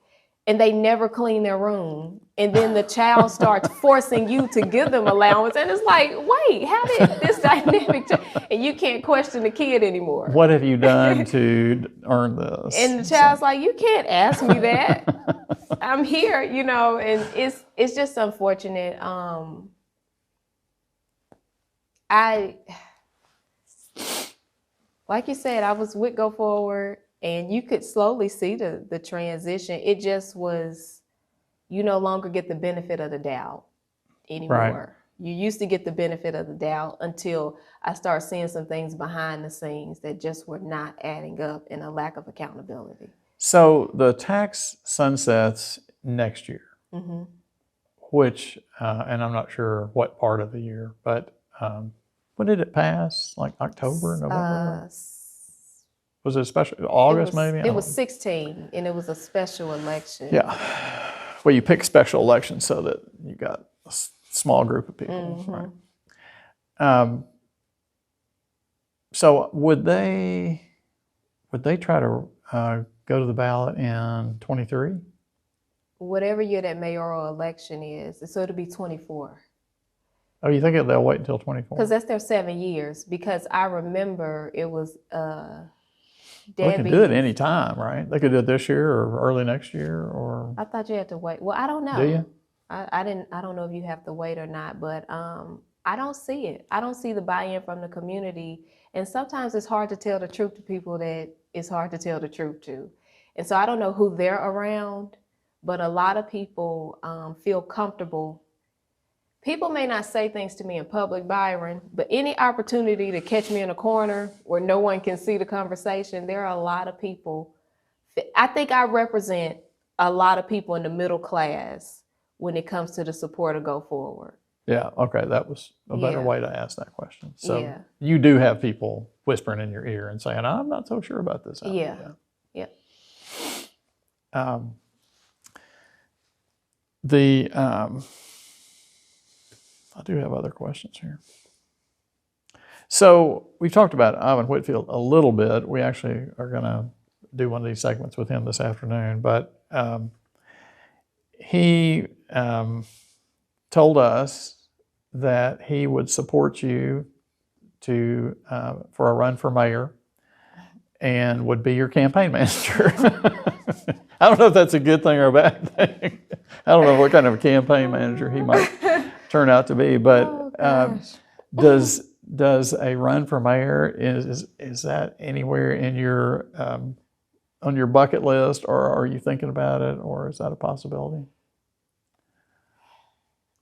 And they never clean their room. And then the child starts forcing you to give them allowance. And it's like, wait, how did this dynamic change? And you can't question the kid anymore. What have you done to earn this? And the child's like, you can't ask me that. I'm here, you know, and it's just unfortunate. Like you said, I was with Go Forward. And you could slowly see the transition. It just was, you no longer get the benefit of the doubt anymore. Right. You used to get the benefit of the doubt until I started seeing some things behind the scenes that just were not adding up and a lack of accountability. So the tax sunsets next year, which, and I'm not sure what part of the year, but when did it pass? Like October, November? Was it a special, August it was, maybe? It was 16, and it was a special election. Yeah. Well, you pick special elections so that you got a small group of people, right? So would they try to go to the ballot in 23? Whatever year that mayoral election is, so it'll be 24. Oh, you think they'll wait until 24? Because that's their 7 years. Because I remember it was They can do it any time, right? They could do it this year or early next year, or. I thought you had to wait. Well, I don't know. Do you? I don't know if you have to wait or not, but I don't see it. I don't see the buy-in from the community. And sometimes it's hard to tell the truth to people that it's hard to tell the truth to. And so I don't know who they're around, but a lot of people feel comfortable. People may not say things to me in public, Byron, but any opportunity to catch me in a corner where no one can see the conversation, there are a lot of people. I think I represent a lot of people in the middle class when it comes to the support to go forward. Yeah, okay, that was a better Yeah. way to ask that question. So Yeah. you do have people whispering in your ear and saying, I'm not so sure about this. Yeah. I do have other questions here. So we've talked about Ivan Whitfield a little bit. We actually are going to do one of these segments with him this afternoon, but he told us that he would support you for a run for mayor and would be your campaign manager. I don't know if that's a good thing or a bad thing. I don't know what kind of a campaign manager he might turn out to be, but does a run for mayor, is that anywhere in your on your bucket list, or are you thinking about it, or is that a possibility?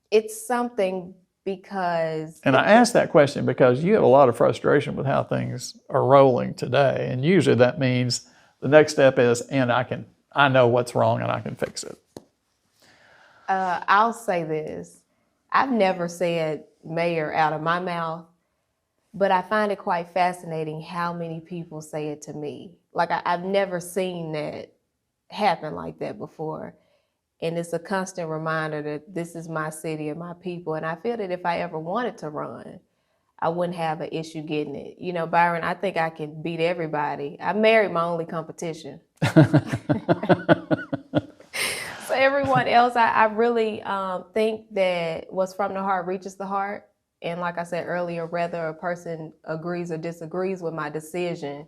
It's something because... And I ask that question because you have a lot of frustration with how things are rolling today, and usually that means the next step is, and I know what's wrong and I can fix it. I'll say this. I've never said mayor out of my mouth, but I find it quite fascinating how many people say it to me. Like I've never seen that happen like that before. And it's a constant reminder that this is my city and my people. And I feel that if I ever wanted to run, I wouldn't have an issue getting it. You know, Byron, I think I can beat everybody. I married my only competition. So everyone else, I really think that what's from the heart reaches the heart. And like I said earlier, whether a person agrees or disagrees with my decision,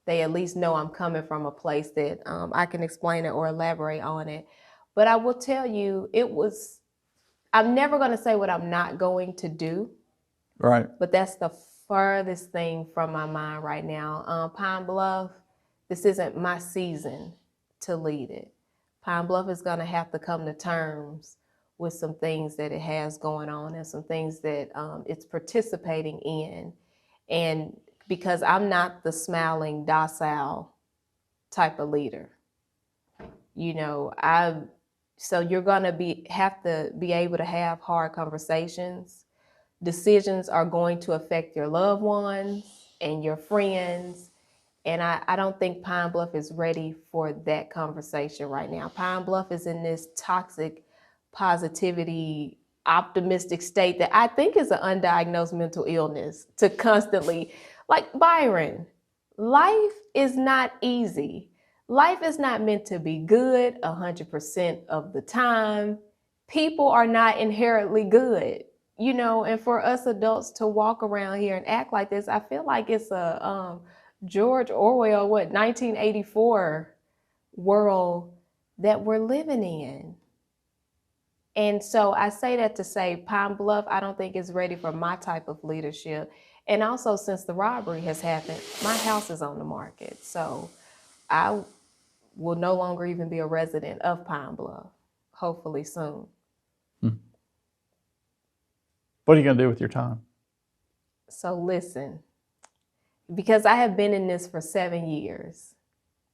they at least know I'm coming from a place that I can explain it or elaborate on it. But I will tell you, I'm never going to say what I'm not going to do. Right. But that's the furthest thing from my mind right now. Pine Bluff, this isn't my season to lead it. Pine Bluff is going to have to come to terms with some things that it has going on and some things that it's participating in. And because I'm not the smiling, docile type of leader, you know, so you're going to have to be able to have hard conversations. Decisions are going to affect your loved ones and your friends. And I don't think Pine Bluff is ready for that conversation right now. Pine Bluff is in this toxic positivity, optimistic state that I think is an undiagnosed mental illness to constantly, like Byron, life is not easy. Life is not meant to be good 100% of the time. People are not inherently good, you know, and for us adults to walk around here and act like this, I feel like it's a George Orwell, 1984 world that we're living in. And so I say that to say Pine Bluff, I don't think is ready for my type of leadership. And also since the robbery has happened, my house is on the market. So I will no longer even be a resident of Pine Bluff, hopefully soon. What are you going to do with your time? So listen, because I have been in this for 7 years,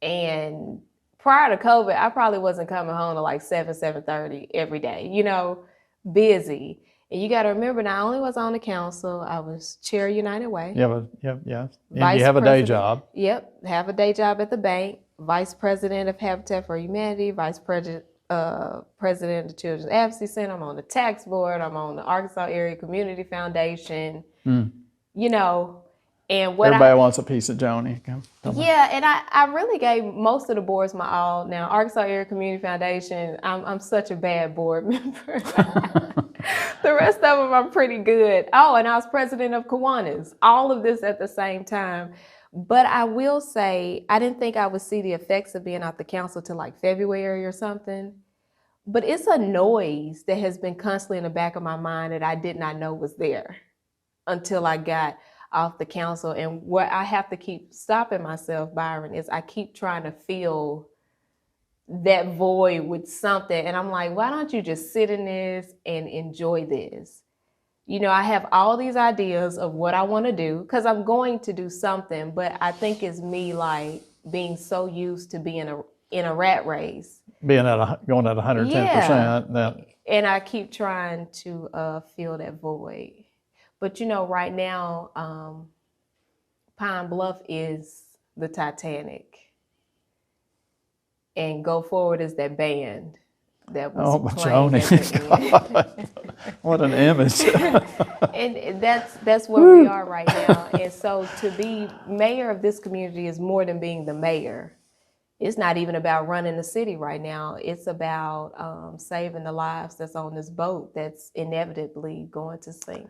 and prior to COVID, I probably wasn't coming home to like 7:30 every day, you know, busy. And you got to remember, not only was I on the council, I was chair of United Way. Yeah. And you have a day job. Yep, have a day job at the bank. Vice president of Habitat for Humanity. Vice president of the Children's Advocacy Center. I'm on the tax board. I'm on the Arkansas Area Community Foundation. You know, and what everybody wants a piece of Joni. Come yeah, and I really gave most of the boards my all. Now, Arkansas Area Community Foundation, I'm such a bad board member. The rest of them I'm pretty good. Oh, and I was president of Kiwanis. All of this at the same time. But I will say, I didn't think I would see the effects of being out the council till like February or something. But it's a noise that has been constantly in the back of my mind that I did not know was there until I got off the council. And what I have to keep stopping myself, Byron, is I keep trying to fill that void with something. And I'm like, why don't you just sit in this and enjoy this? You know, I have all these ideas of what I want to do because I'm going to do something, but I think it's me like being so used to being in a rat race. Going at 110%. Yeah. And I keep trying to fill that void. But you know, right now, Pine Bluff is the Titanic. And Go Forward is that band that was playing Joni. What an image. And that's where we are right now. And so to be mayor of this community is more than being the mayor. It's not even about running the city right now. It's about saving the lives that's on this boat that's inevitably going to sink.